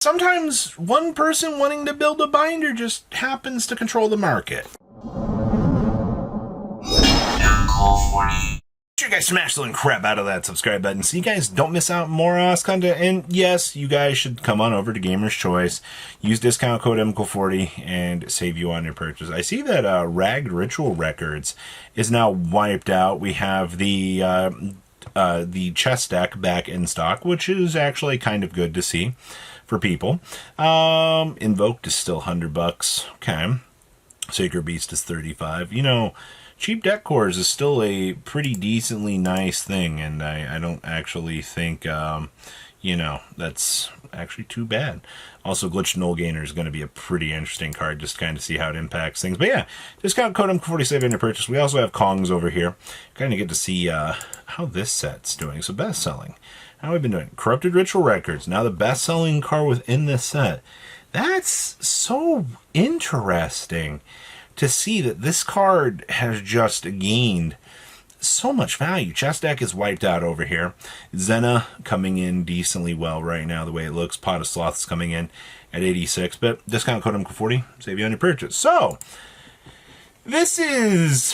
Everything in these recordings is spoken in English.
Sometimes one person wanting to build a binder just happens to control the market. You guys smash the crap out of that subscribe button so you guys don't miss out more awesome content. And yes, you guys should come on over to Gamer's Choice, use discount code MCO40 and save you on your purchase. I see that Ragged Ritual Records is now wiped out. We have the chest deck back in stock, which is actually kind of good to see for people. Invoked is still $100. Okay. Sacred Beast is $35. You know, cheap deck cores is still a pretty decently nice thing, and I don't actually think, you know, that's actually too bad. Also, Glitched Null Gainer is going to be a pretty interesting card, just to kind of see how it impacts things. But yeah, discount code M47 in your purchase. We also have Kongs over here. Kind of get to see how this set's doing. So best selling. How have we been doing? Corrupted Ritual Records. Now the best selling card within this set. That's so interesting to see that this card has just gained so much value. Chest deck is wiped out over here. Zena coming in decently well right now, the way it looks. Pot of Sloth is coming in at 86, but discount code MCO40, save you on your purchase. So, this is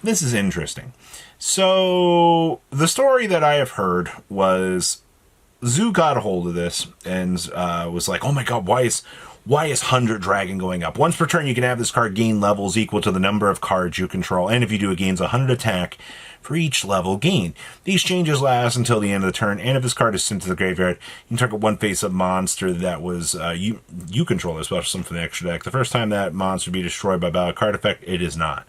interesting. So, the story that I have heard was Zoo got a hold of this and was like, oh my god, why is 100 Dragon going up? Once per turn, you can have this card gain levels equal to the number of cards you control, and if you do, it gains 100 attack for each level gained. These changes last until the end of the turn, and if this card is sent to the graveyard, you can target one face-up monster that was you control, especially from the extra deck. The first time that monster be destroyed by battle card effect, it is not.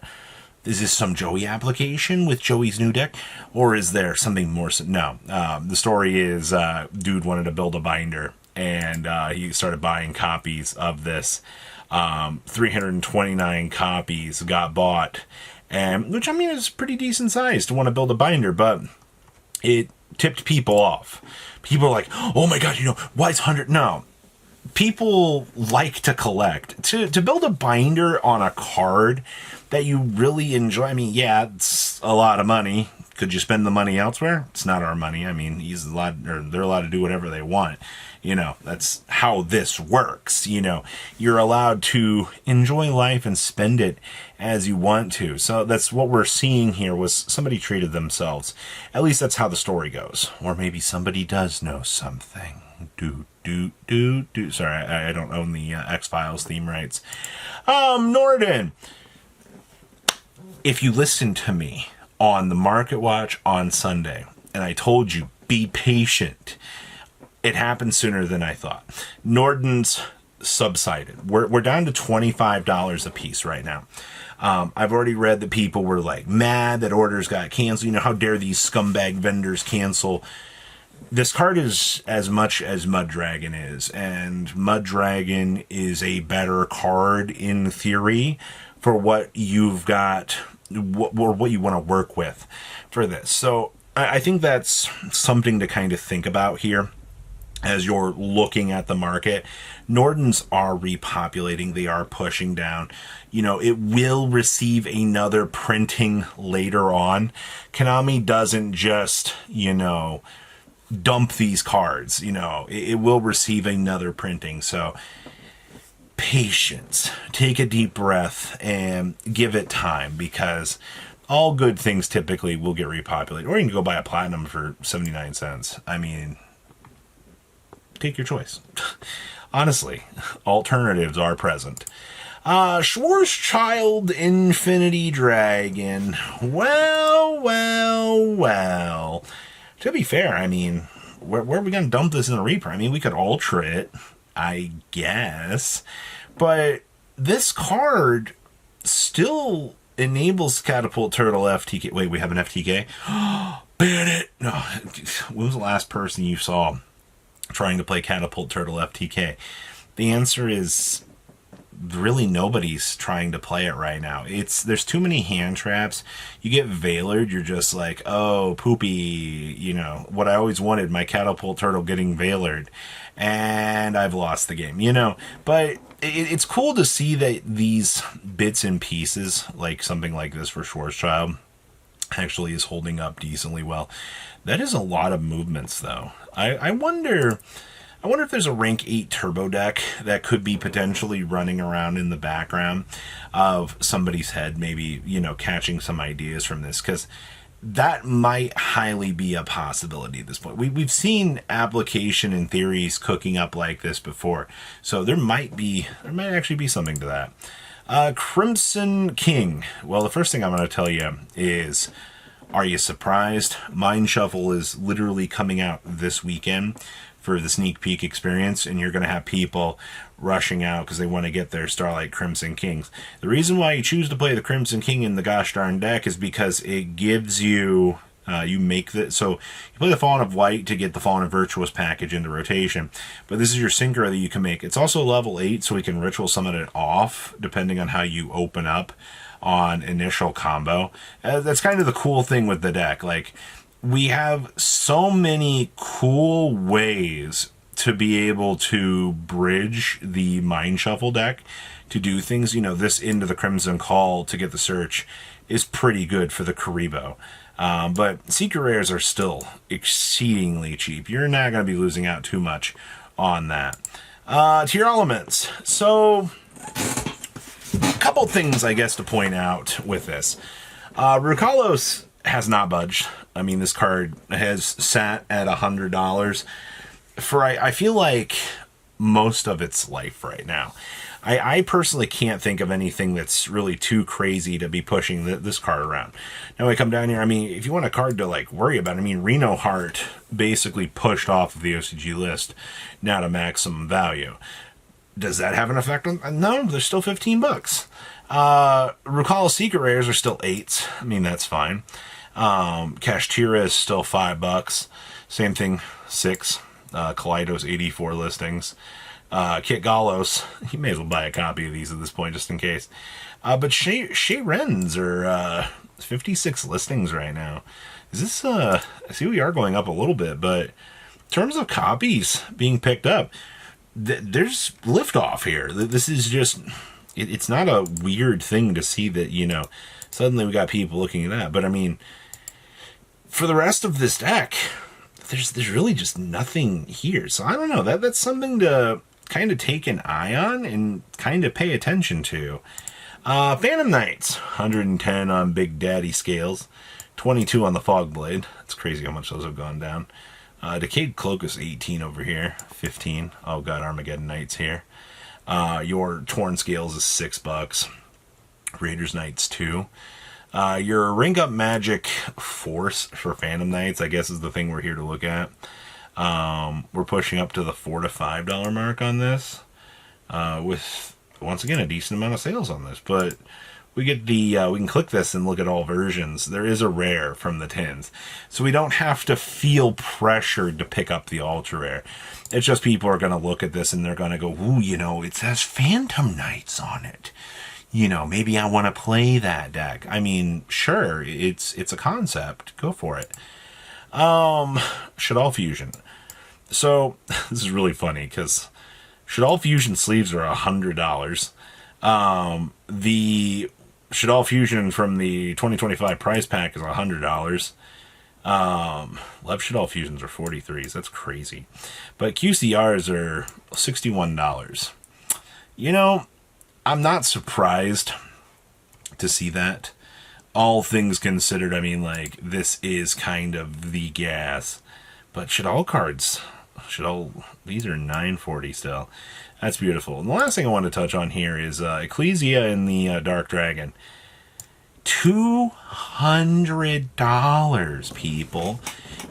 Is this some Joey application with Joey's new deck? Or is there something more? No. The story is dude wanted to build a binder, and he started buying copies of this. 329 copies got bought, and which, I mean, is pretty decent size to want to build a binder, but it tipped people off. People are like, oh my god, you know, why is 100? No. People like to collect. To build a binder on a card that you really enjoy, I mean, yeah, it's a lot of money. Could you spend the money elsewhere? It's not our money. I mean, they're allowed to do whatever they want. You know, that's how this works. You know, you're allowed to enjoy life and spend it as you want to. So that's what we're seeing here, was somebody treated themselves. At least that's how the story goes. Or maybe somebody does know something. Sorry, I don't own the X-Files theme rights. Norden. If you listened to me on the Market Watch on Sunday, and I told you, be patient, it happened sooner than I thought. Norden's subsided. We're down to $25 a piece right now. I've already read that people were like mad that orders got canceled. You know, how dare these scumbag vendors cancel? This card is as much as Mud Dragon is, and Mud Dragon is a better card in theory for what you've got, what you want to work with for this. So I think that's something to kind of think about here as you're looking at the market. Nordens are repopulating. They are pushing down. You know, it will receive another printing later on. Konami doesn't just, you know, dump these cards. You know, it will receive another printing. So patience, take a deep breath and give it time, because all good things typically will get repopulated. Or you can go buy a platinum for 79 cents. I mean, take your choice. Honestly, alternatives are present. Schwarzschild Infinity Dragon. Well. To be fair, I mean, where are we going to dump this in a reprint? I mean, we could alter it, I guess. But this card still enables Catapult Turtle FTK. Wait, we have an FTK? Ban it! No. When was the last person you saw trying to play Catapult Turtle FTK? The answer is really nobody's trying to play it right now. There's too many hand traps. You get Veilered, you're just like, oh, poopy, you know, what I always wanted, my Catapult Turtle getting Veilered, and I've lost the game, you know. But it's cool to see that these bits and pieces, like something like this for Schwarzschild, actually is holding up decently well. That is a lot of movements, though. I wonder I wonder if there's a rank 8 turbo deck that could be potentially running around in the background of somebody's head, maybe, you know, catching some ideas from this, because that might highly be a possibility at this point. We've seen application and theories cooking up like this before, so there might actually be something to that. Crimson King. Well, the first thing I'm going to tell you is, are you surprised? Mind Shuffle is literally coming out this weekend for the sneak peek experience, and you're going to have people rushing out because they want to get their Starlight Crimson Kings. The reason why you choose to play the Crimson King in the gosh darn deck is because it gives you, you make the, so you play the Fallen of White to get the Fallen of Virtuous package into rotation, but this is your synchro that you can make. It's also level 8, so we can ritual summon it off depending on how you open up on initial combo. That's kind of the cool thing with the deck. Like, we have so many cool ways to be able to bridge the Mind Shuffle deck to do things. You know, this into the Crimson Call to get the search is pretty good for the Karibo. But Secret Rares are still exceedingly cheap. You're not going to be losing out too much on that. To your elements. So, a couple things, I guess, to point out with this. Rukalos has not budged. I mean, this card has sat at $100 for, I feel like, most of its life right now. I personally can't think of anything that's really too crazy to be pushing this card around. Now I come down here, I mean, if you want a card to, like, worry about, I mean, Reno Heart basically pushed off of the OCG list now to maximum value. Does that have an effect on? No, they're still $15. Rukalos Secret Rares are still 8s. I mean, that's fine. Kashtira is still $5. Same thing, 6. Kaleidos 84 listings. Kit Gallos, you may as well buy a copy of these at this point just in case. But Shea Rens are 56 listings right now. Is this I see we are going up a little bit, but in terms of copies being picked up, there's liftoff here. This is just, it's not a weird thing to see that, you know, suddenly we got people looking at that. But I mean, for the rest of this deck, there's really just nothing here. So I don't know, that's something to kind of take an eye on and kind of pay attention to. Phantom Knights, 110 on Big Daddy scales, 22 on the Fog Blade. It's crazy how much those have gone down. Decayed Cloak is 18 over here, 15. Oh god, Armageddon Knights here. Your Torn Scales is $6. Raiders Knights 2. Your Ring Up Magic Force for Phantom Knights, I guess, is the thing we're here to look at. We're pushing up to the $4 to $5 mark on this, with, once again, a decent amount of sales on this. But we get the, we can click this and look at all versions. There is a rare from the tins, so we don't have to feel pressured to pick up the ultra rare. It's just people are going to look at this and they're going to go, ooh, you know, it says Phantom Knights on it. You know, maybe I want to play that deck. I mean, sure, it's a concept. Go for it. Shaddoll Fusion. So, this is really funny, because Shaddoll Fusion sleeves are $100. The Shaddoll Fusion from the 2025 prize pack is $100. Love Shaddoll Fusions are 43s. That's crazy. But QCRs are $61. You know, I'm not surprised to see that. All things considered, I mean, like, this is kind of the gas. But Shaddoll cards, these are $9.40 still. That's beautiful. And the last thing I want to touch on here is Ecclesia and the Dark Dragon. $200, people.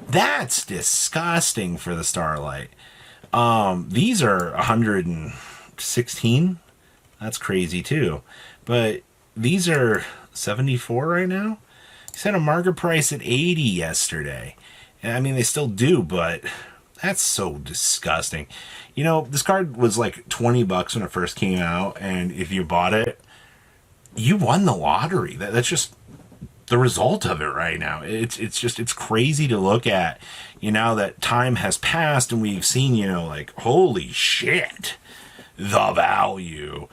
That's disgusting for the Starlight. These are $116. That's crazy too. But these are $74 right now. They set a market price at $80 yesterday. And I mean, they still do, but that's so disgusting. You know, this card was like $20 when it first came out, and if you bought it, you won the lottery. That's just the result of it right now. It's crazy to look at, you know, that time has passed and we've seen, you know, like, holy shit, the value.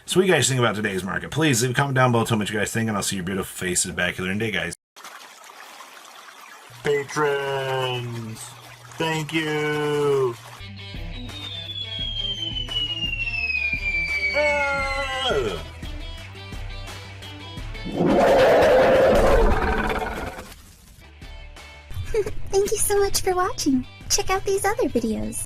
So what do you guys think about today's market? Please leave a comment down below, tell me what you guys think, and I'll see your beautiful faces back here in a day, guys. Patrons, thank you. Ugh. Thank you so much for watching. Check out these other videos.